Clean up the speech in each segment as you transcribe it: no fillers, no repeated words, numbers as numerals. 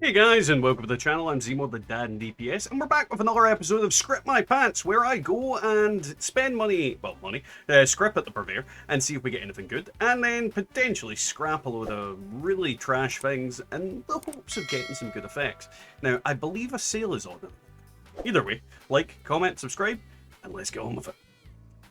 Hey guys, and welcome to the channel. I'm Zemo, the dad in DPS, and we're back with another episode of Script My Pants, where I go and spend script at the purveyor, and see if we get anything good, and then potentially scrap a load of really trash things in the hopes of getting some good effects. Now, I believe a sale is on it. Either way, like, comment, subscribe, and let's get on with it.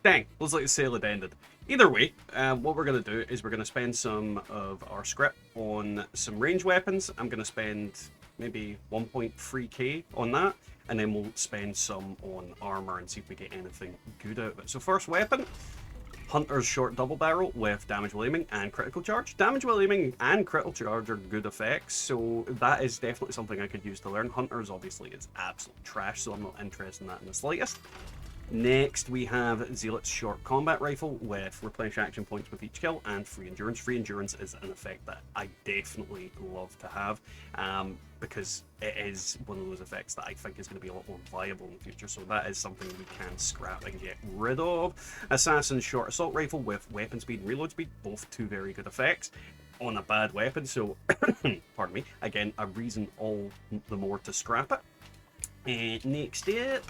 Dang, looks like the sale had ended. Either way, what we're going to do is we're going to spend some of our script on some range weapons. I'm going to spend maybe 1.3k on that, and then we'll spend some on armor and see if we get anything good out of it. So first weapon, Hunter's short double barrel with damage while aiming and critical charge. Damage while aiming and critical charge are good effects, so that is definitely something I could use to learn. Hunter's obviously is absolute trash, so I'm not interested in that in the slightest. Next, we have Zealot's short combat rifle with replenish action points with each kill and free endurance. Free endurance is an effect that I definitely love to have because it is one of those effects that I think is going to be a lot more viable in the future. So that is something we can scrap and get rid of. Assassin's short assault rifle with weapon speed and reload speed, both two very good effects on a bad weapon. So, pardon me, again, a reason all the more to scrap it. And next up,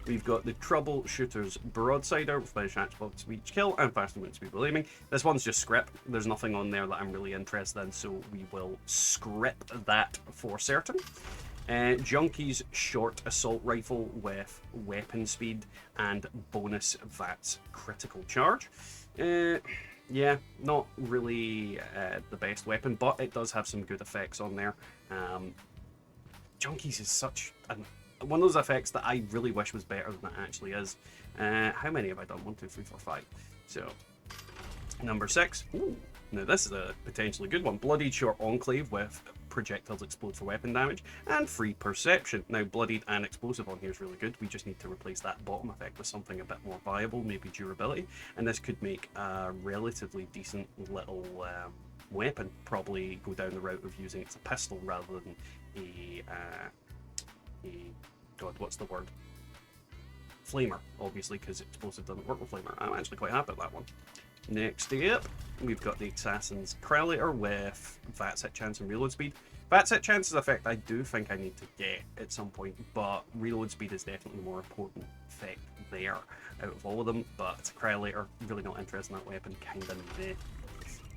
we've got the Troubleshooter's Broadsider with finish action points for each kill and faster movement speed while aiming. This one's just script. There's nothing on there that I'm really interested in, so we will script that for certain. Junkie's short assault rifle with weapon speed and bonus VATS critical charge. Yeah, not really the best weapon, but it does have some good effects on there. Junkies is such one of those effects that I really wish was better than it actually is. How many have I done? 1, 2, 3, 4, 5. So, number 6. Ooh, now this is a potentially good one. Bloodied short enclave with projectiles explode for weapon damage and free perception. Now, bloodied and explosive on here is really good. We just need to replace that bottom effect with something a bit more viable, maybe durability. And this could make a relatively decent little weapon. Probably go down the route of using it as a pistol rather than a God, what's the word? Flamer, obviously, because explosive doesn't work with flamer. I'm actually quite happy with that one. Next up, we've got the Assassin's Correlator with VATS hit chance and reload speed. VATS hit chance is an effect I do think I need to get at some point, but reload speed is definitely the more important effect there out of all of them. But it's a Correlator, really not interested in that weapon, kind of meh.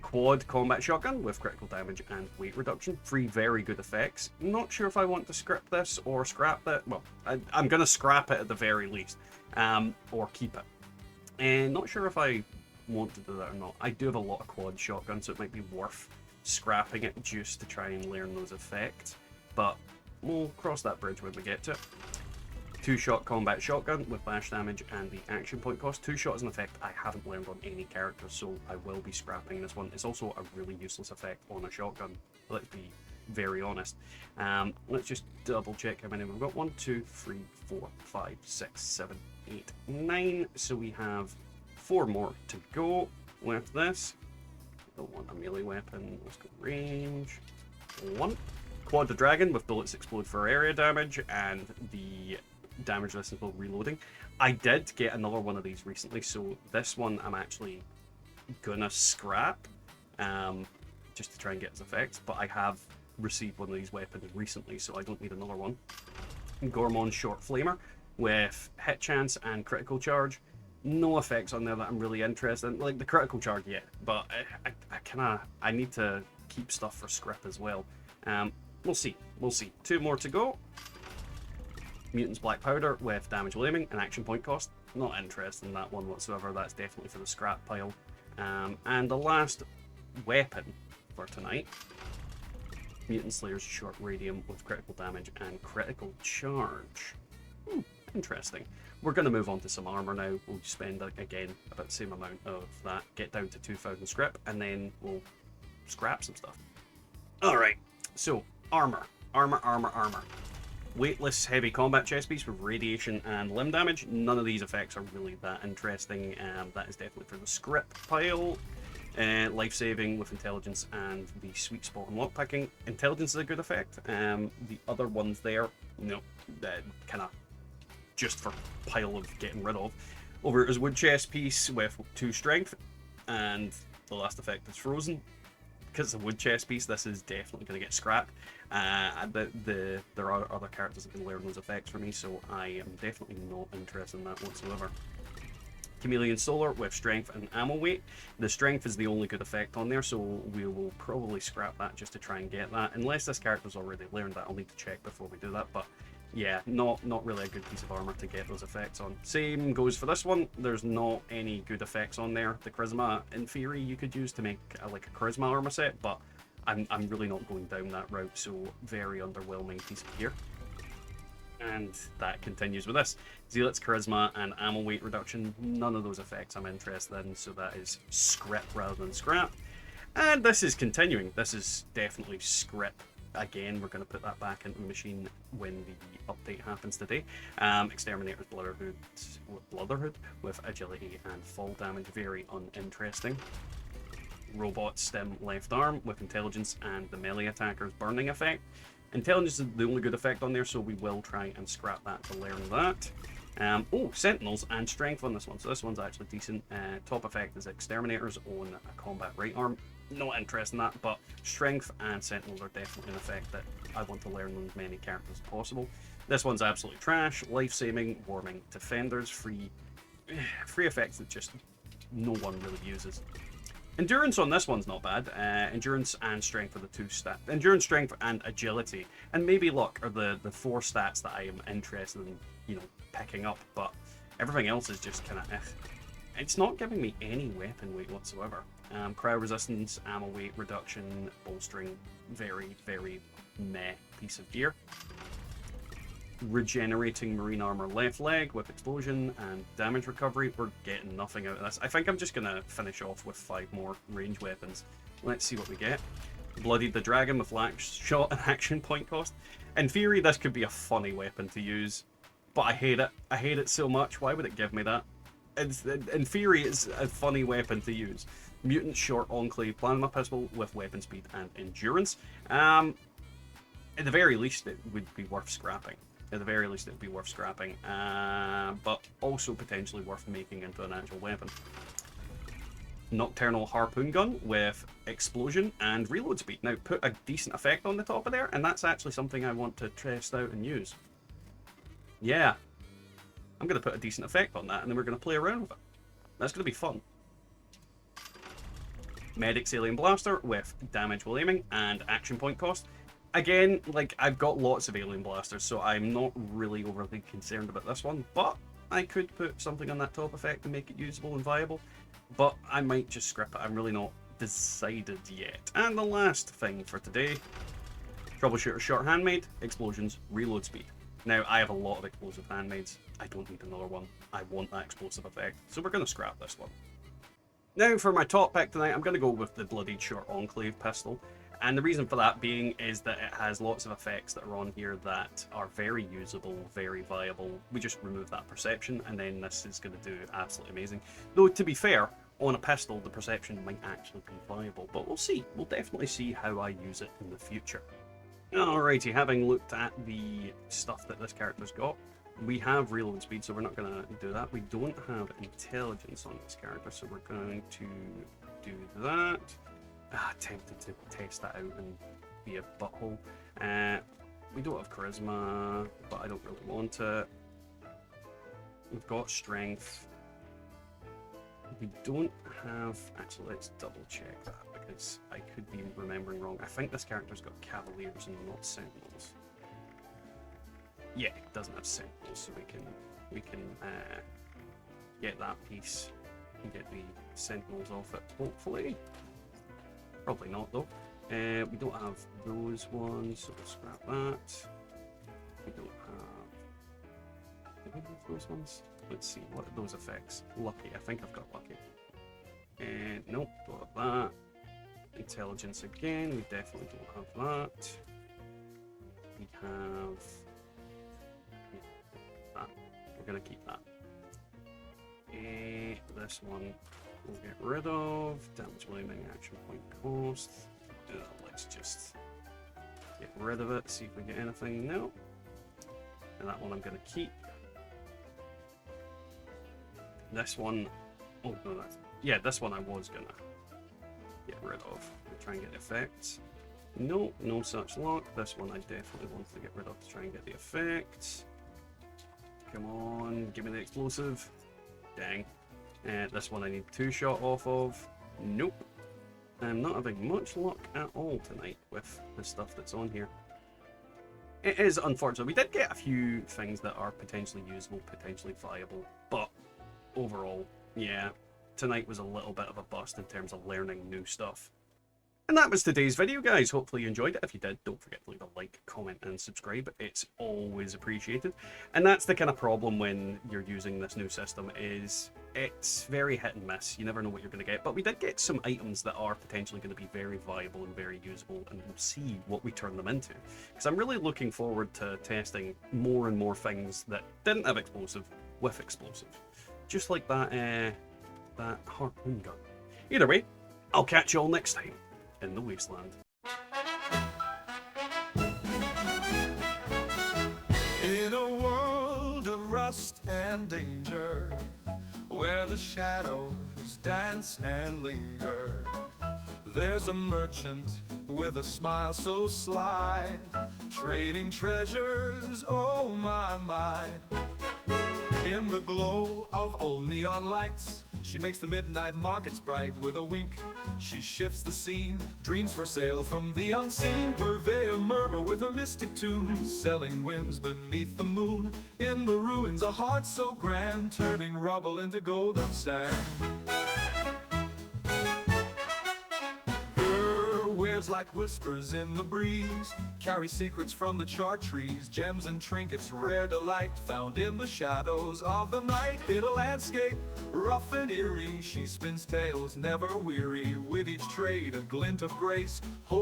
Quad combat shotgun with critical damage and weight reduction. 3 very good effects. Not sure if I want to script this or scrap it. Well, I'm going to scrap it at the very least, or keep it. And not sure if I want to do that or not. I do have a lot of quad shotguns, so it might be worth scrapping it just to try and learn those effects. But we'll cross that bridge when we get to it. 2-shot combat shotgun with bash damage and the action point cost. 2-shot is an effect I haven't learned on any character, so I will be scrapping this one. It's also a really useless effect on a shotgun, let's be very honest. Let's just double check how many we've got. 1, 2, 3, 4, 5, 6, 7, 8, 9. So we have 4 more to go with this. Don't want a melee weapon. Let's go range. 1. Quad the Dragon with bullets explode for area damage and the damage resistance while reloading. I did get another one of these recently, so this one I'm actually gonna scrap just to try and get its effects, but I have received one of these weapons recently, so I don't need another one. Gormon's short flamer with hit chance and critical charge. No effects on there that I'm really interested in. Like the critical charge, yeah, but I need to keep stuff for script as well. We'll see. 2 more to go. Mutant's Black Powder with damage while aiming and action point cost. Not interested in that one whatsoever. That's definitely for the scrap pile. And the last weapon for tonight, Mutant Slayer's short radium with critical damage and critical charge. Interesting. We're going to move on to some armor now. We'll spend, again, about the same amount of that. Get down to 2,000 script, and then we'll scrap some stuff. Alright, so armor. Weightless heavy combat chest piece with radiation and limb damage. None of these effects are really that interesting. That is definitely for the script pile. Life saving with intelligence and the sweet spot on lockpicking. Intelligence is a good effect. The other ones there, no, kind of just for pile of getting rid of. Over is wood chest piece with 2 strength, and the last effect is frozen. because it's a wood chest piece, this is definitely going to get scrapped. There are other characters that can learn those effects for me, so I am definitely not interested in that whatsoever. Chameleon Solar with strength and ammo weight. The strength is the only good effect on there, so we will probably scrap that just to try and get that. Unless this character's already learned that, I'll need to check before we do that, but yeah, not really a good piece of armor to get those effects on. Same goes for this one. There's not any good effects on there. The charisma, in theory, you could use to make like a charisma armor set, but I'm really not going down that route, so very underwhelming piece of gear. And that continues with this. Zealot's charisma and ammo weight reduction. None of those effects I'm interested in, so that is scrap rather than scrap. And this is continuing. This is definitely scrap. Again, we're going to put that back into the machine when the update happens today. Exterminator's Brotherhood with agility and fall damage. Very uninteresting. Robot stem left arm with intelligence and the melee attacker's burning effect. Intelligence is the only good effect on there, so we will try and scrap that to learn that. Sentinels and strength on this one, so this one's actually decent. Top effect is Exterminators on a combat right arm. Not interested in that, but strength and sentinels are definitely an effect that I want to learn on as many characters as possible. This one's absolutely trash. Life-saving, warming, defenders, free effects that just no one really uses. Endurance on this one's not bad. Endurance and strength are the two stats. Endurance, strength, and agility, and maybe luck are the 4 stats that I am interested in, picking up. But everything else is just kind of It's not giving me any weapon weight whatsoever. Cryo resistance, ammo weight reduction, bolstering, very, very meh piece of gear. Regenerating marine armor left leg with explosion and damage recovery. We're getting nothing out of this. I think I'm just going to finish off with 5 more range weapons. Let's see what we get. Bloodied the Dragon with lax shot and action point cost. In theory, this could be a funny weapon to use, but I hate it. I hate it so much. Why would it give me that? In theory, it's a funny weapon to use. Mutant short enclave plasma pistol with weapon speed and endurance. At the very least, it would be worth scrapping. At the very least, it would be worth scrapping, but also potentially worth making into an actual weapon. Nocturnal harpoon gun with explosion and reload speed. Now, put a decent effect on the top of there, and that's actually something I want to test out and use. Yeah, I'm going to put a decent effect on that, and then we're going to play around with it. That's going to be fun. Medic's alien blaster with damage while aiming and action point cost. Again, I've got lots of alien blasters, so I'm not really overly concerned about this one, but I could put something on that top effect to make it usable and viable, but I might just scrap it. I'm really not decided yet. And the last thing for today, Troubleshooter short handmade, explosions, reload speed. Now, I have a lot of explosive handmaids. I don't need another one. I want that explosive effect, so we're going to scrap this one. Now, for my top pick tonight, I'm going to go with the Bloodied Short Enclave pistol. And the reason for that being is that it has lots of effects that are on here that are very usable, very viable. We just remove that perception, and then this is going to do absolutely amazing. Though, to be fair, on a pistol, the perception might actually be viable, but we'll see. We'll definitely see how I use it in the future. Alrighty, having looked at the stuff that this character's got, we have reload speed, so we're not going to do that. We don't have intelligence on this character, so we're going to do that. Tempted to test that out and be a butthole. We don't have charisma, but I don't really want it. We've got strength. We don't have... Actually, let's double check that, because I could be remembering wrong. I think this character's got Cavaliers and not Sentinels. Yeah, it doesn't have Sentinels, so we can get that piece and get the Sentinels off it, hopefully. Probably not, though. We don't have those ones, so we'll scrap that. We don't have... Do we have those ones? Let's see, what are those effects? Lucky, I think I've got lucky. Nope, don't have that. Intelligence again, we definitely don't have that. We have... that. We're going to keep that. This one we'll get rid of. Damage blaming, action point cost. Let's just get rid of it, see if we get anything. No. And that one I'm going to keep. This one, oh no, that's, yeah, this one I was gonna get rid of. Try and get the effects. No, no such luck. This one I definitely want to get rid of to try and get the effects. Come on, give me the explosive. Dang. This one I need 2-shot off of. Nope. I'm not having much luck at all tonight with the stuff that's on here. It is unfortunate. We did get a few things that are potentially usable, potentially viable, but overall, yeah, tonight was a little bit of a bust in terms of learning new stuff. And that was today's video, guys. Hopefully you enjoyed it. If you did, don't forget to leave a like, comment, and subscribe. It's always appreciated. And that's the kind of problem when you're using this new system, is it's very hit and miss. You never know what you're going to get. But we did get some items that are potentially going to be very viable and very usable, and we'll see what we turn them into. Because I'm really looking forward to testing more and more things that didn't have explosive with explosive. Just like that harpoon gun. Either way, I'll catch you all next time in the wasteland. In a world of rust and danger, where the shadows dance and linger, there's a merchant with a smile so sly, trading treasures, oh my, my. In the glow of old neon lights, she makes the midnight markets bright with a wink. She shifts the scene, dreams for sale from the unseen, purvey a murmur with a mystic tune, selling whims beneath the moon. In the ruins, a heart so grand, turning rubble into golden sand. Wares like whispers in the breeze, carry secrets from the chart trees, gems and trinkets, rare delight, found in the shadows of the night. In a landscape rough and eerie, she spins tales never weary, with each trade a glint of grace.